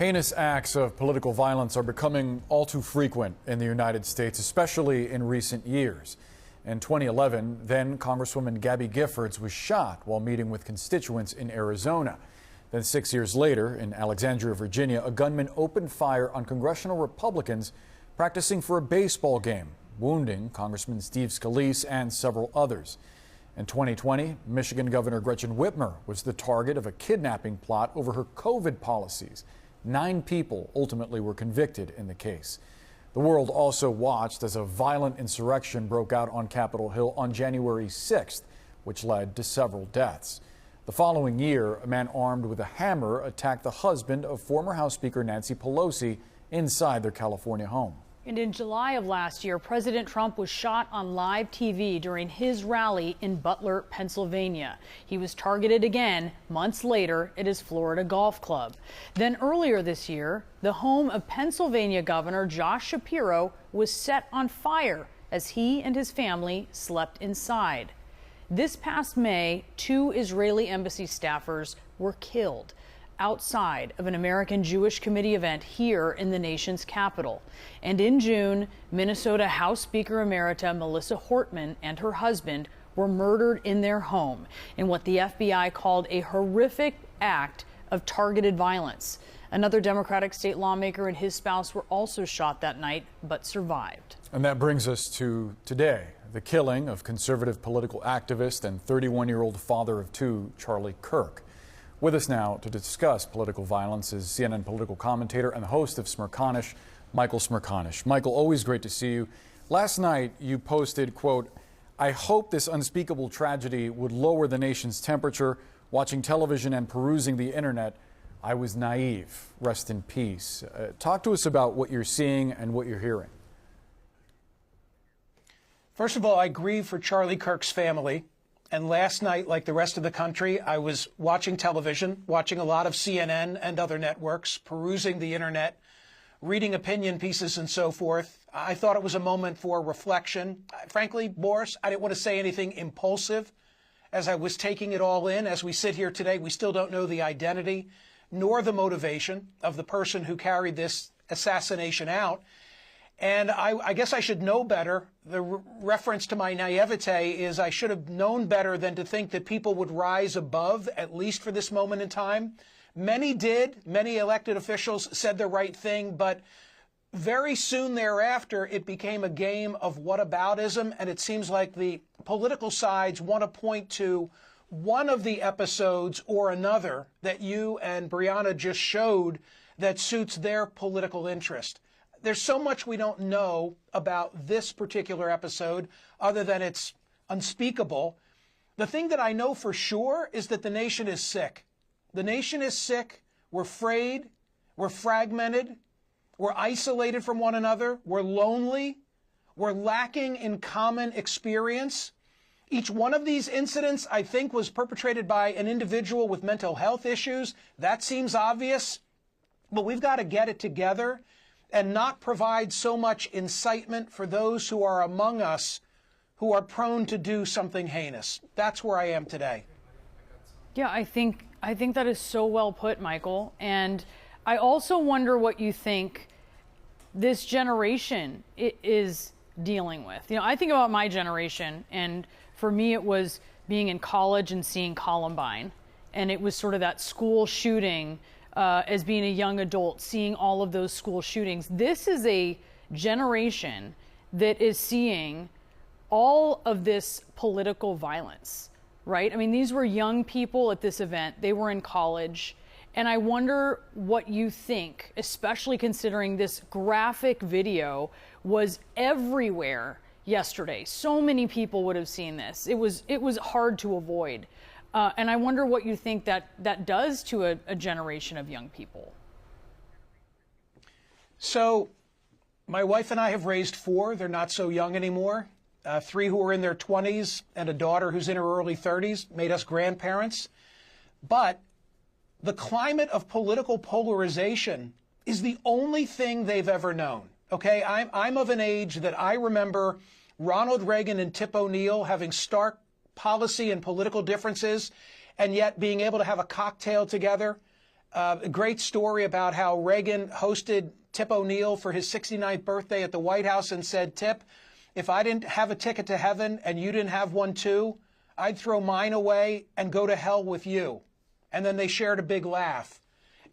Heinous acts of political violence are becoming all too frequent in the United States, especially in recent years. In 2011, then Congresswoman Gabby Giffords was shot while meeting with constituents in Arizona. Then 6 years later, in Alexandria, Virginia, a gunman opened fire on congressional Republicans practicing for a baseball game, wounding Congressman Steve Scalise and several others. In 2020, Michigan Governor Gretchen Whitmer was the target of a kidnapping plot over her COVID policies. 9 people ultimately were convicted in the case. The world also watched as a violent insurrection broke out on Capitol Hill on January 6th, which led to several deaths. The following year, a man armed with a hammer attacked the husband of former House Speaker Nancy Pelosi inside their California home. And in July of last year, President Trump was shot on live TV during his rally in Butler, Pennsylvania. He was targeted again months later at his Florida golf club. Then earlier this year, the home of Pennsylvania Governor Josh Shapiro was set on fire as he and his family slept inside. This past May, 2 Israeli embassy staffers were killed outside of an American Jewish Committee event here in the nation's capital. And in June, Minnesota House Speaker Emerita Melissa Hortman and her husband were murdered in their home in what the FBI called a horrific act of targeted violence. Another Democratic state lawmaker and his spouse were also shot that night, but survived. And that brings us to today, the killing of conservative political activist and 31-year-old father of 2, Charlie Kirk. With us now to discuss political violence is CNN political commentator and the host of Smerconish, Michael Smerconish. Michael, always great to see you. Last night you posted, quote, "I hope this unspeakable tragedy would lower the nation's temperature. Watching television and perusing the internet, I was naive. Rest in peace." Talk to us about what you're seeing and what you're hearing. First of all, I grieve for Charlie Kirk's family. And last night, like the rest of the country, I was watching television, watching a lot of CNN and other networks, perusing the internet, reading opinion pieces and so forth. I thought it was a moment for reflection. Frankly, Boris, I didn't want to say anything impulsive as I was taking it all in. As we sit here today, we still don't know the identity nor the motivation of the person who carried this assassination out. And I guess I should know better. The reference to my naivete is I should have known better than to think that people would rise above, at least for this moment in time. Many did. Many elected officials said the right thing. But very soon thereafter, it became a game of whataboutism. And it seems like the political sides want to point to one of the episodes or another that you and Brianna just showed that suits their political interest. There's so much we don't know about this particular episode other than it's unspeakable. The thing that I know for sure is that the nation is sick. The nation is sick. We're afraid. We're fragmented. We're isolated from one another. We're lonely. We're lacking in common experience. Each one of these incidents, I think, was perpetrated by an individual with mental health issues. That seems obvious. But we've got to get it together and not provide so much incitement for those who are among us who are prone to do something heinous. That's where I am today. Yeah, I think that is so well put, Michael. And I also wonder what you think this generation is dealing with. You know, I think about my generation, and for me it was being in college and seeing Columbine. And it was sort of that school shooting as being a young adult, seeing all of those school shootings. This is a generation that is seeing all of this political violence, right? I mean, these were young people at this event. They were in college. And I wonder what you think, especially considering this graphic video was everywhere yesterday. So many people would have seen this. It was hard to avoid. And I wonder what you think that does to a generation of young people. So my wife and I have raised 4. They're not so young anymore. 3 who are in their 20s and a daughter who's in her early 30s, made us grandparents. But the climate of political polarization is the only thing they've ever known. Okay, I'm of an age that I remember Ronald Reagan and Tip O'Neill having stark policy and political differences, and yet being able to have a cocktail together A great story about how Reagan hosted Tip O'Neill for his 69th birthday at the White House and said, Tip, if I didn't have a ticket to heaven and you didn't have one too, I'd throw mine away and go to hell with you. And then they shared a big laugh.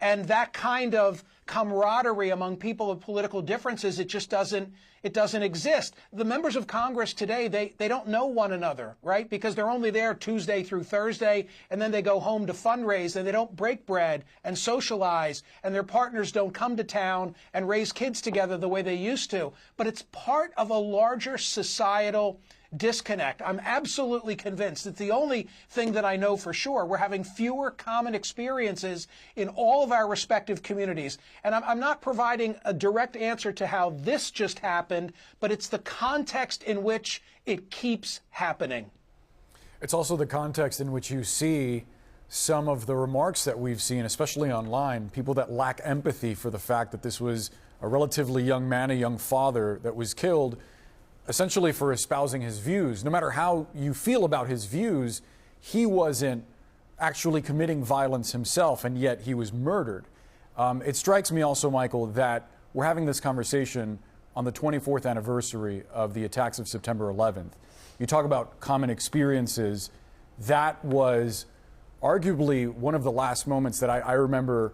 And that kind of camaraderie among people of political differences, it doesn't exist. The members of Congress today, they don't know one another, right? Because they're only there Tuesday through Thursday, and then they go home to fundraise, and they don't break bread and socialize, and their partners don't come to town and raise kids together the way they used to. But it's part of a larger societal disconnect. I'm absolutely convinced. It's the only thing that I know for sure. We're having fewer common experiences in all of our respective communities. And I'm not providing a direct answer to how this just happened, but it's the context in which it keeps happening. It's also the context in which you see some of the remarks that we've seen, especially online, people that lack empathy for the fact that this was a relatively young man, a young father that was killed essentially for espousing his views. No matter how you feel about his views, he wasn't actually committing violence himself, and yet he was murdered. It strikes me also, Michael, that we're having this conversation on the 24th anniversary of the attacks of September 11th. You talk about common experiences. That was arguably one of the last moments that I remember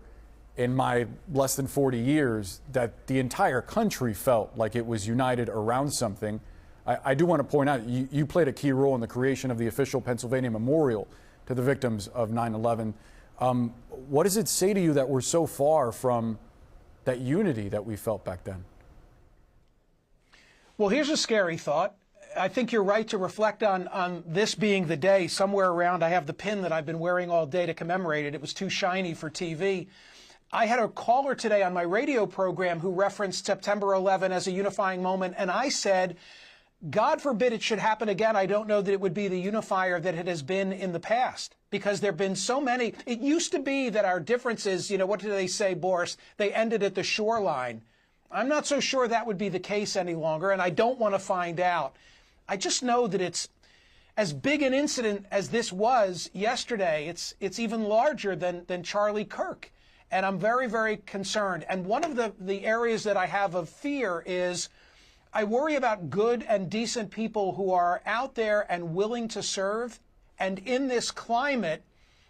in my less than 40 years that the entire country felt like it was united around something. I do want to point out, you played a key role in the creation of the official Pennsylvania memorial to the victims of 9/11. What does it say to you that we're so far from that unity that we felt back then? Well, here's a scary thought. I think you're right to reflect on this being the day. Somewhere around, I have the pin that I've been wearing all day to commemorate it. It was too shiny for TV. I had a caller today on my radio program who referenced September 11 as a unifying moment, and I said, God forbid it should happen again. I don't know that it would be the unifier that it has been in the past, because there have been so many. It used to be that our differences, what do they say, Boris? They ended at the shoreline. I'm not so sure that would be the case any longer, and I don't want to find out. I just know that it's as big an incident as this was yesterday. It's even larger than Charlie Kirk. And I'm very, very concerned. And one of the areas that I have of fear is I worry about good and decent people who are out there and willing to serve, and in this climate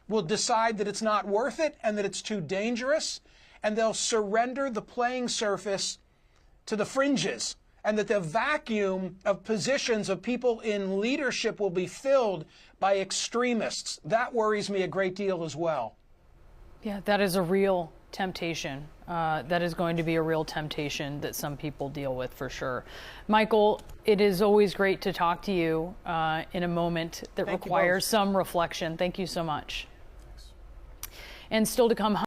will decide that it's not worth it and that it's too dangerous, and they'll surrender the playing surface to the fringes, and that the vacuum of positions of people in leadership will be filled by extremists. That worries me a great deal as well. Yeah, that is a real temptation. That is going to be a real temptation that some people deal with for sure. Michael, it is always great to talk to you in a moment that requires some reflection. Thank you so much. Thanks. And still to come.